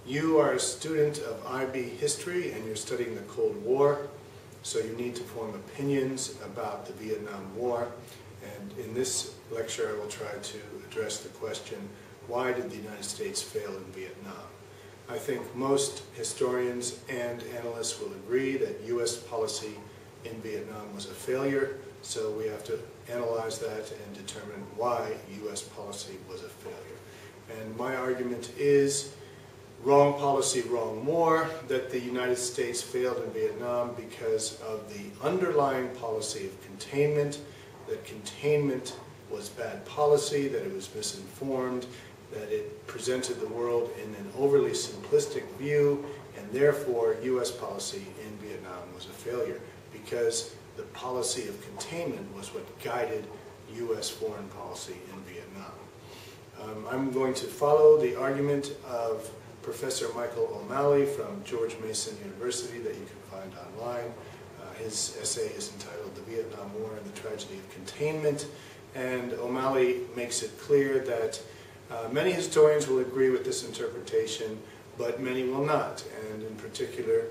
You are a student of IB history and you're studying the Cold War, so you need to form opinions about the Vietnam War. And in this lecture I will try to address the question, why did the United States fail in Vietnam? I think most historians and analysts will agree that U.S. policy in Vietnam was a failure, so we have to analyze that and determine why U.S. policy was a failure. And my argument is wrong policy, wrong war, that the United States failed in Vietnam because of the underlying policy of containment, that containment was bad policy, that it was misinformed, that it presented the world in an overly simplistic view, and therefore U.S. policy in Vietnam was a failure because the policy of containment was what guided U.S. foreign policy in Vietnam. I'm going to follow the argument of Professor Michael O'Malley from George Mason University that you can find online. His essay is entitled The Vietnam War and the Tragedy of Containment, and O'Malley makes it clear that many historians will agree with this interpretation, but many will not. And in particular,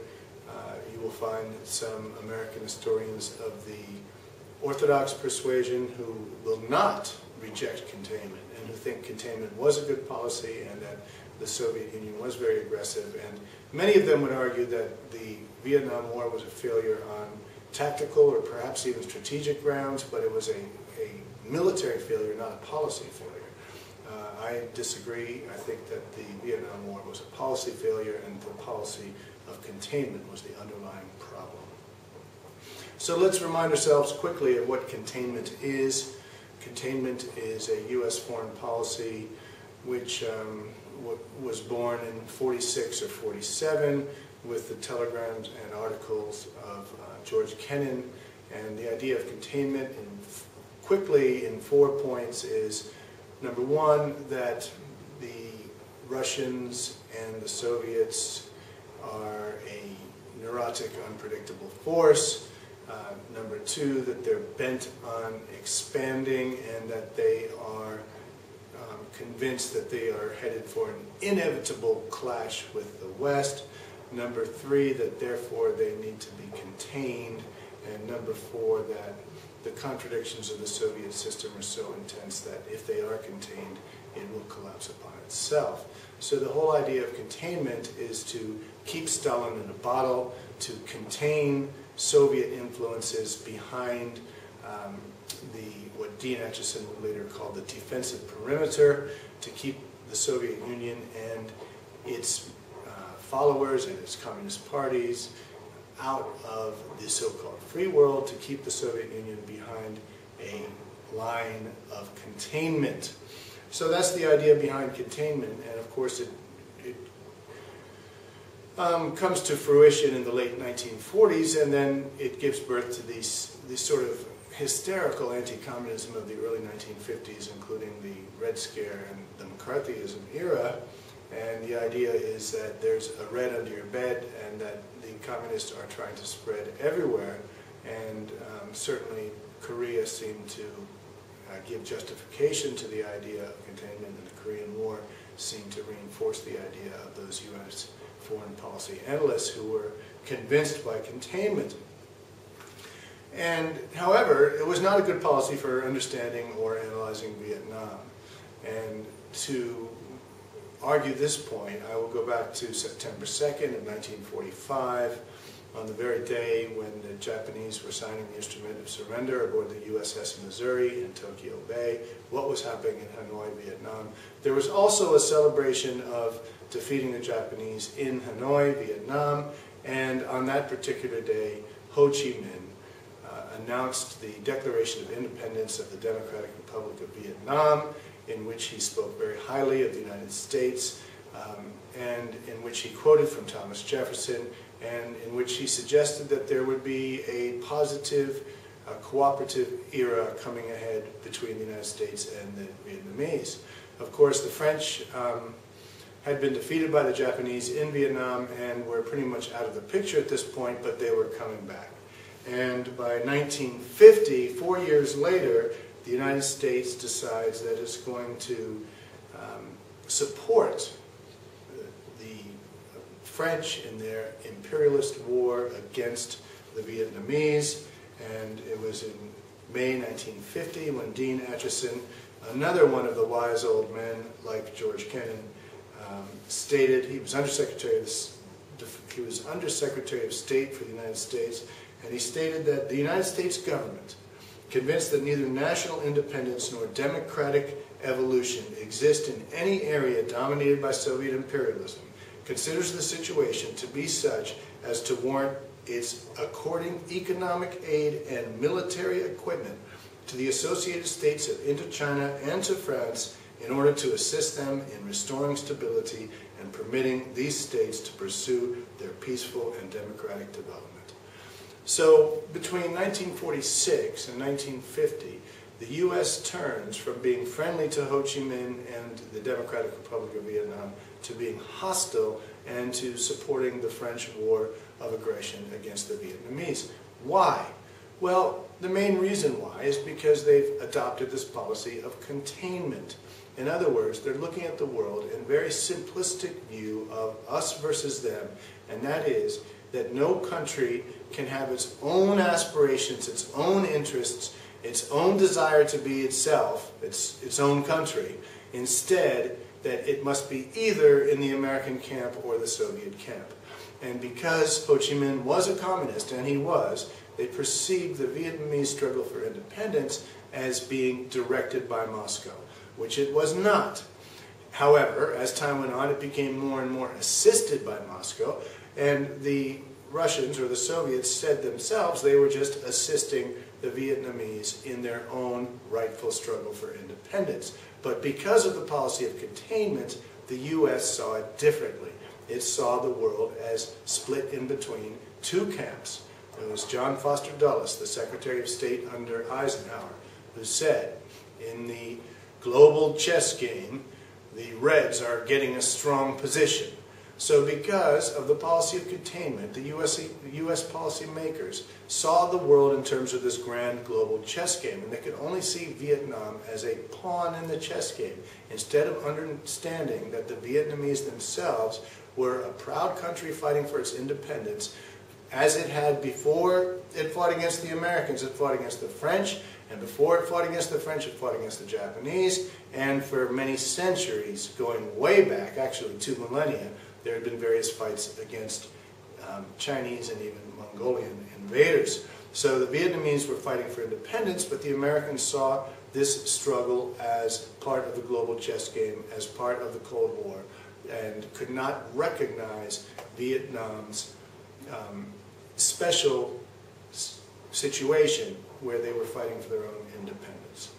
you will find some American historians of the Orthodox persuasion who will not reject containment and who think containment was a good policy and that the Soviet Union was very aggressive. And many of them would argue that the Vietnam War was a failure on tactical or perhaps even strategic grounds, but it was a military failure, not a policy failure. I disagree. I think that the Vietnam War was a policy failure and the policy of containment was the underlying problem. So let's remind ourselves quickly of what containment is. Containment is a U.S. foreign policy which was born in 46 or 47 with the telegrams and articles of George Kennan. And the idea of containment quickly in 4 points is, number one, that the Russians and the Soviets are a neurotic, unpredictable force. Number two, that they're bent on expanding and that they are convinced that they are headed for an inevitable clash with the West. Number three, that therefore they need to be contained. And number four, that the contradictions of the Soviet system are so intense that if they are contained, it will collapse upon itself. So the whole idea of containment is to keep Stalin in a bottle, to contain Soviet influences behind what Dean Acheson would later call the defensive perimeter, to keep the Soviet Union and its followers and its communist parties out of the so-called free world, to keep the Soviet Union behind a line of containment. So that's the idea behind containment, and of course it comes to fruition in the late 1940s, and then it gives birth to this sort of hysterical anti-communism of the early 1950s, including the Red Scare and the McCarthyism era. And the idea is that there's a red under your bed and that the communists are trying to spread everywhere. And certainly Korea seemed to give justification to the idea of containment, and the Korean War seemed to reinforce the idea of those U.S. foreign policy analysts who were convinced by containment. And however, it was not a good policy for understanding or analyzing Vietnam. And to argue this point, I will go back to September 2nd of 1945, on the very day when the Japanese were signing the instrument of surrender aboard the USS Missouri in Tokyo Bay. What was happening in Hanoi, Vietnam? There was also a celebration of defeating the Japanese in Hanoi, Vietnam, and on that particular day, Ho Chi Minh announced the Declaration of Independence of the Democratic Republic of Vietnam, in which he spoke very highly of the United States, and in which he quoted from Thomas Jefferson, and in which he suggested that there would be a positive, cooperative era coming ahead between the United States and the Vietnamese. Of course, the French had been defeated by the Japanese in Vietnam and were pretty much out of the picture at this point, but they were coming back. And by 1950, 4 years later, the United States decides that it's going to support the French in their imperialist war against the Vietnamese, and it was in May 1950 when Dean Acheson, another one of the wise old men like George Kennan, stated, he was Undersecretary of State for the United States, and he stated that the United States government, convinced that neither national independence nor democratic evolution exist in any area dominated by Soviet imperialism, considers the situation to be such as to warrant its according economic aid and military equipment to the Associated States of Indochina and to France in order to assist them in restoring stability and permitting these states to pursue their peaceful and democratic development. So between 1946 and 1950, the U.S. turns from being friendly to Ho Chi Minh and the Democratic Republic of Vietnam to being hostile and to supporting the French war of aggression against the Vietnamese. Why? Well, the main reason why is because they've adopted this policy of containment. In other words, they're looking at the world in a very simplistic view of us versus them, and that is that no country can have its own aspirations, its own interests, its own desire to be itself, its own country. Instead, that it must be either in the American camp or the Soviet camp. And because Ho Chi Minh was a communist, and he was, they perceived the Vietnamese struggle for independence as being directed by Moscow, which it was not. However, as time went on, it became more and more assisted by Moscow, and the Russians, or the Soviets, said themselves they were just assisting the Vietnamese in their own rightful struggle for independence. But because of the policy of containment, the U.S. saw it differently. It saw the world as split in between two camps. It was John Foster Dulles, the Secretary of State under Eisenhower, who said, in the global chess game, the Reds are getting a strong position. So because of the policy of containment, the U.S. policymakers saw the world in terms of this grand global chess game, and they could only see Vietnam as a pawn in the chess game, instead of understanding that the Vietnamese themselves were a proud country fighting for its independence, as it had before it fought against the Americans. It fought against the French, and before it fought against the French, it fought against the Japanese, and for many centuries, going way back, actually 2 millennia, there had been various fights against Chinese and even Mongolian invaders. So the Vietnamese were fighting for independence, but the Americans saw this struggle as part of the global chess game, as part of the Cold War, and could not recognize Vietnam's special situation where they were fighting for their own independence.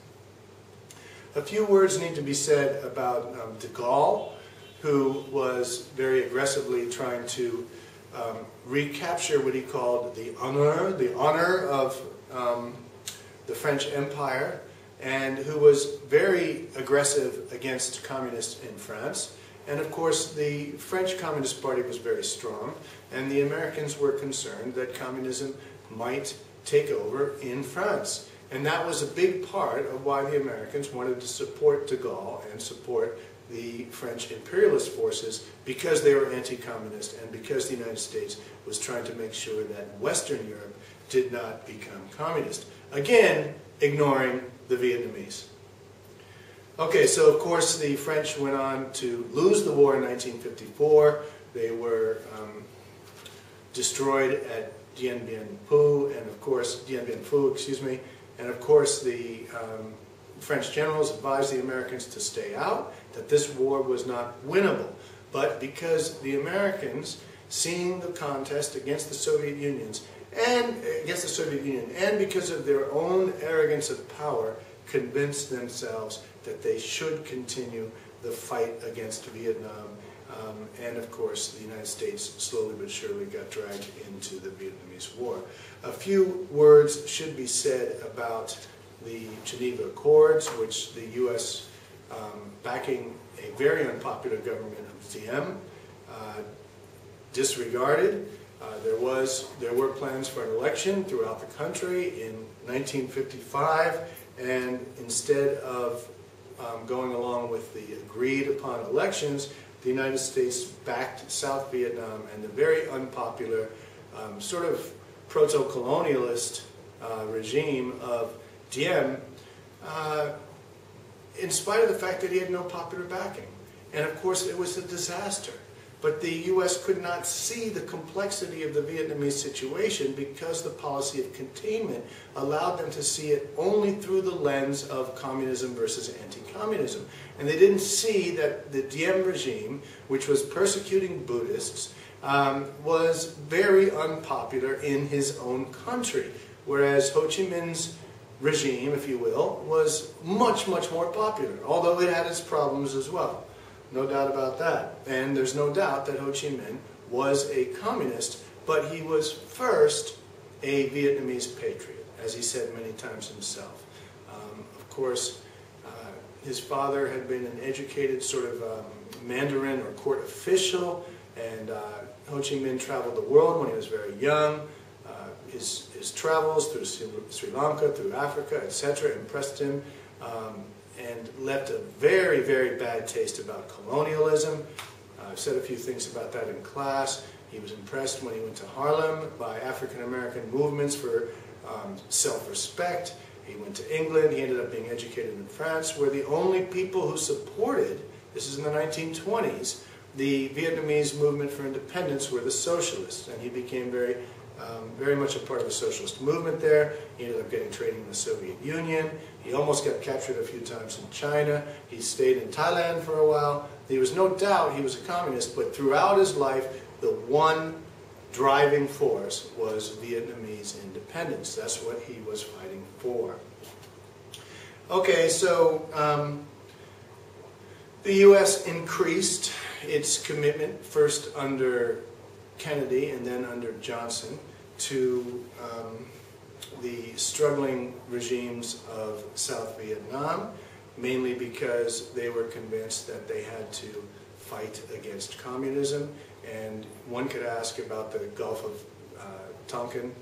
A few words need to be said about de Gaulle, who was very aggressively trying to recapture what he called the honor of the French Empire, and who was very aggressive against communists in France. And of course, the French Communist Party was very strong, and the Americans were concerned that communism might take over in France. And that was a big part of why the Americans wanted to support de Gaulle and support the French imperialist forces, because they were anti-communist and because the United States was trying to make sure that Western Europe did not become communist. Again, ignoring the Vietnamese. Okay, so of course the French went on to lose the war in 1954. They were destroyed at Dien Bien Phu, and of course, and of course the French generals advised the Americans to stay out, that this war was not winnable. But because the Americans, seeing the contest against the Soviet Union, and because of their own arrogance of power, convinced themselves that they should continue the fight against Vietnam. And of course, the United States slowly but surely got dragged into the Vietnamese War. A few words should be said about the Geneva Accords, which the U.S., backing a very unpopular government of Diem, disregarded. There were plans for an election throughout the country in 1955, and instead of going along with the agreed upon elections, the United States backed South Vietnam and the very unpopular sort of proto-colonialist regime of Diem, in spite of the fact that he had no popular backing. And of course it was a disaster. But the U.S. could not see the complexity of the Vietnamese situation because the policy of containment allowed them to see it only through the lens of communism versus anti-communism. And they didn't see that the Diem regime, which was persecuting Buddhists, was very unpopular in his own country, whereas Ho Chi Minh's regime, if you will, was much, much more popular, although it had its problems as well. No doubt about that. And there's no doubt that Ho Chi Minh was a communist, but he was first a Vietnamese patriot, as he said many times himself. Of course, his father had been an educated sort of Mandarin or court official, and Ho Chi Minh traveled the world when he was very young. His travels through Sri Lanka, through Africa, etc., impressed him. And left a very, very bad taste about colonialism. I've said a few things about that in class. He was impressed when he went to Harlem by African-American movements for self-respect. He went to England. He ended up being educated in France, where the only people who supported, this is in the 1920s, the Vietnamese movement for independence were the socialists, and he became very much a part of the socialist movement there. He ended up getting training in the Soviet Union. He almost got captured a few times in China. He stayed in Thailand for a while. There was no doubt he was a communist, but throughout his life, the one driving force was Vietnamese independence. That's what he was fighting for. Okay, so the U.S. increased its commitment first under Kennedy and then under Johnson to the struggling regimes of South Vietnam, mainly because they were convinced that they had to fight against communism. And one could ask about the Gulf of Tonkin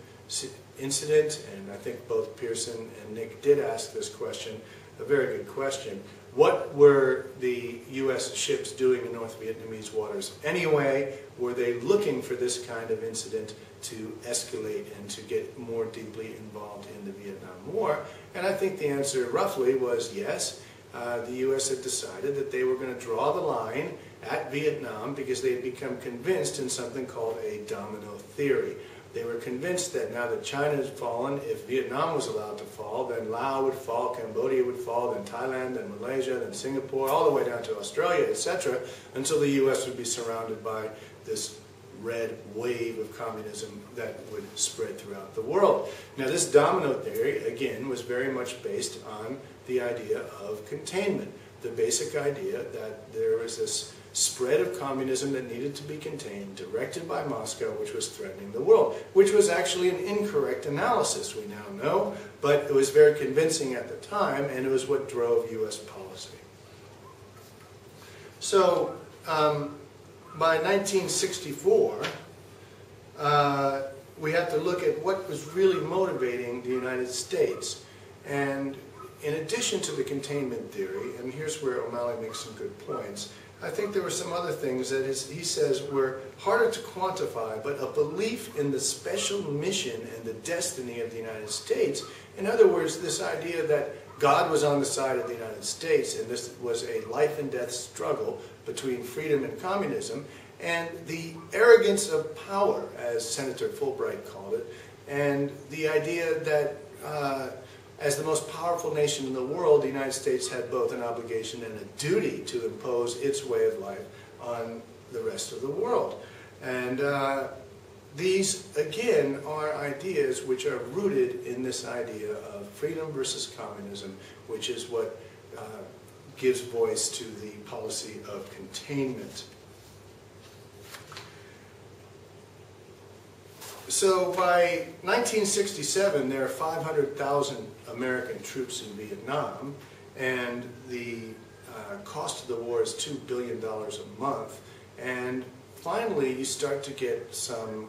incident, and I think both Pearson and Nick did ask this question, a very good question. What were the U.S. ships doing in North Vietnamese waters anyway? Were they looking for this kind of incident to escalate and to get more deeply involved in the Vietnam War? And I think the answer roughly was yes. The U.S. had decided that they were going to draw the line at Vietnam because they had become convinced in something called a domino theory. They were convinced that now that China had fallen, if Vietnam was allowed to fall, then Laos would fall, Cambodia would fall, then Thailand, then Malaysia, then Singapore, all the way down to Australia, etc., until the U.S. would be surrounded by this red wave of communism that would spread throughout the world. Now this domino theory, again, was very much based on the idea of containment, the basic idea that there was this spread of communism that needed to be contained, directed by Moscow, which was threatening the world, which was actually an incorrect analysis, we now know, but it was very convincing at the time, and it was what drove U.S. policy. So, by 1964, we have to look at what was really motivating the United States. And in addition to the containment theory, and here's where O'Malley makes some good points, I think there were some other things that he says were harder to quantify, but a belief in the special mission and the destiny of the United States. In other words, this idea that God was on the side of the United States, and this was a life and death struggle between freedom and communism, and the arrogance of power, as Senator Fulbright called it, and the idea that as the most powerful nation in the world, the United States had both an obligation and a duty to impose its way of life on the rest of the world. And these, again, are ideas which are rooted in this idea of freedom versus communism, which is what gives voice to the policy of containment. So by 1967, there are 500,000 American troops in Vietnam, and the cost of the war is $2 billion a month. And finally, you start to get some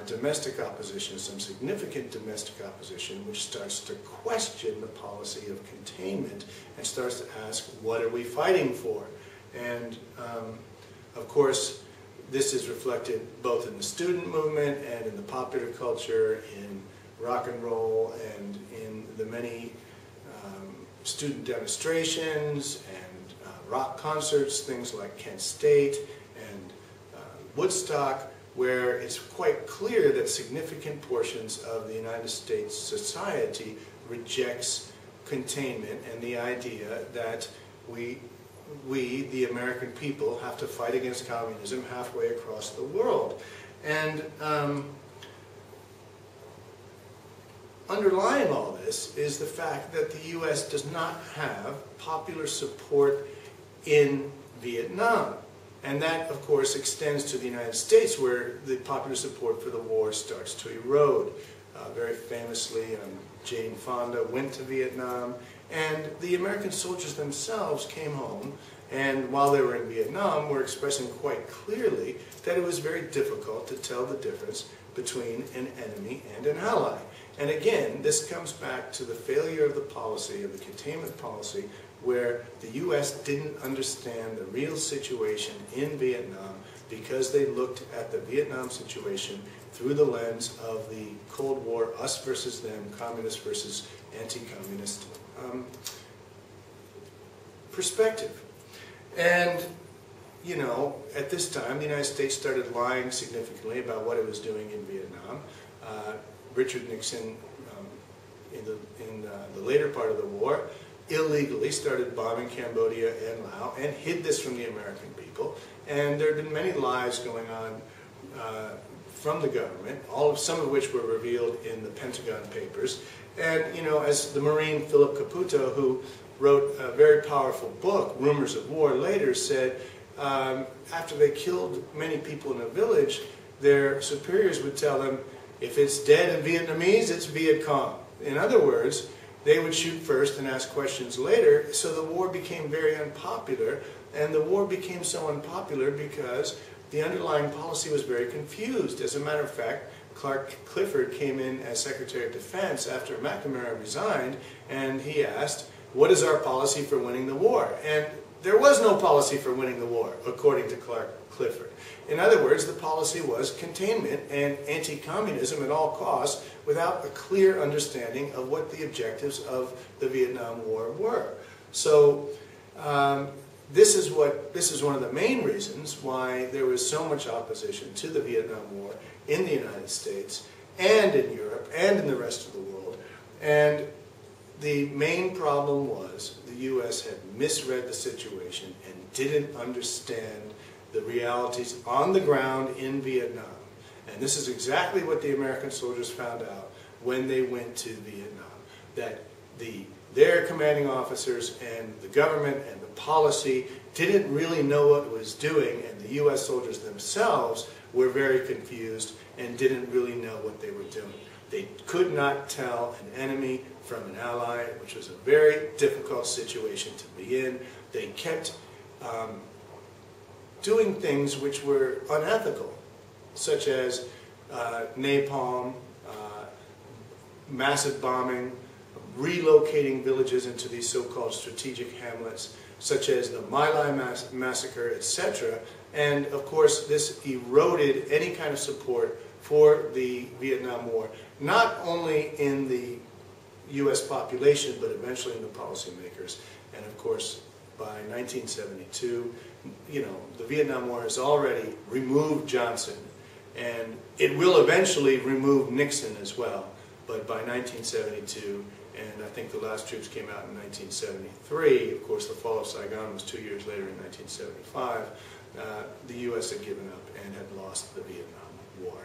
domestic opposition, some significant domestic opposition, which starts to question the policy of containment and starts to ask, what are we fighting for? And Of course, this is reflected both in the student movement and in the popular culture, in rock and roll, and in the many student demonstrations and rock concerts, things like Kent State and Woodstock, where it's quite clear that significant portions of the United States society rejects containment and the idea that we, the American people, have to fight against communism halfway across the world. And underlying all this is the fact that the U.S. does not have popular support in Vietnam. And that, of course, extends to the United States, where the popular support for the war starts to erode. Very famously, Jane Fonda went to Vietnam, and the American soldiers themselves came home, and while they were in Vietnam, were expressing quite clearly that it was very difficult to tell the difference between an enemy and an ally. And again, this comes back to the failure of the policy, of the containment policy, where the U.S. didn't understand the real situation in Vietnam because they looked at the Vietnam situation through the lens of the Cold War, us versus them, communist versus anti-communist perspective. And, you know, at this time, the United States started lying significantly about what it was doing in Vietnam. Richard Nixon, in the later part of the war, illegally started bombing Cambodia and Laos and hid this from the American people. And there have been many lies going on from the government, some of which were revealed in the Pentagon Papers. And, you know, as the Marine Philip Caputo, who wrote a very powerful book, Rumors of War, later said, after they killed many people in a village, their superiors would tell them, if it's dead in Vietnamese, it's Viet Cong. In other words, they would shoot first and ask questions later, so the war became very unpopular, and the war became so unpopular because the underlying policy was very confused. As a matter of fact, Clark Clifford came in as Secretary of Defense after McNamara resigned, and he asked, what is our policy for winning the war? And there was no policy for winning the war, according to Clark Clifford. In other words, the policy was containment and anti-communism at all costs without a clear understanding of what the objectives of the Vietnam War were. So this is one of the main reasons why there was so much opposition to the Vietnam War in the United States and in Europe and in the rest of the world. And the main problem was the U.S. had misread the situation and didn't understand the realities on the ground in Vietnam. And this is exactly what the American soldiers found out when they went to Vietnam, that their commanding officers and the government and the policy didn't really know what it was doing, and the U.S. soldiers themselves were very confused and didn't really know what they were doing. They could not tell an enemy from an ally, which was a very difficult situation to be in. They kept doing things which were unethical, such as napalm, massive bombing, relocating villages into these so-called strategic hamlets, such as the My Lai massacre, etc. And of course, this eroded any kind of support for the Vietnam War, not only in the U.S. population, but eventually in the policymakers. And of course, by 1972, you know, the Vietnam War has already removed Johnson, and it will eventually remove Nixon as well. But by 1972, and I think the last troops came out in 1973, of course the fall of Saigon was 2 years later in 1975, the U.S. had given up and had lost the Vietnam War.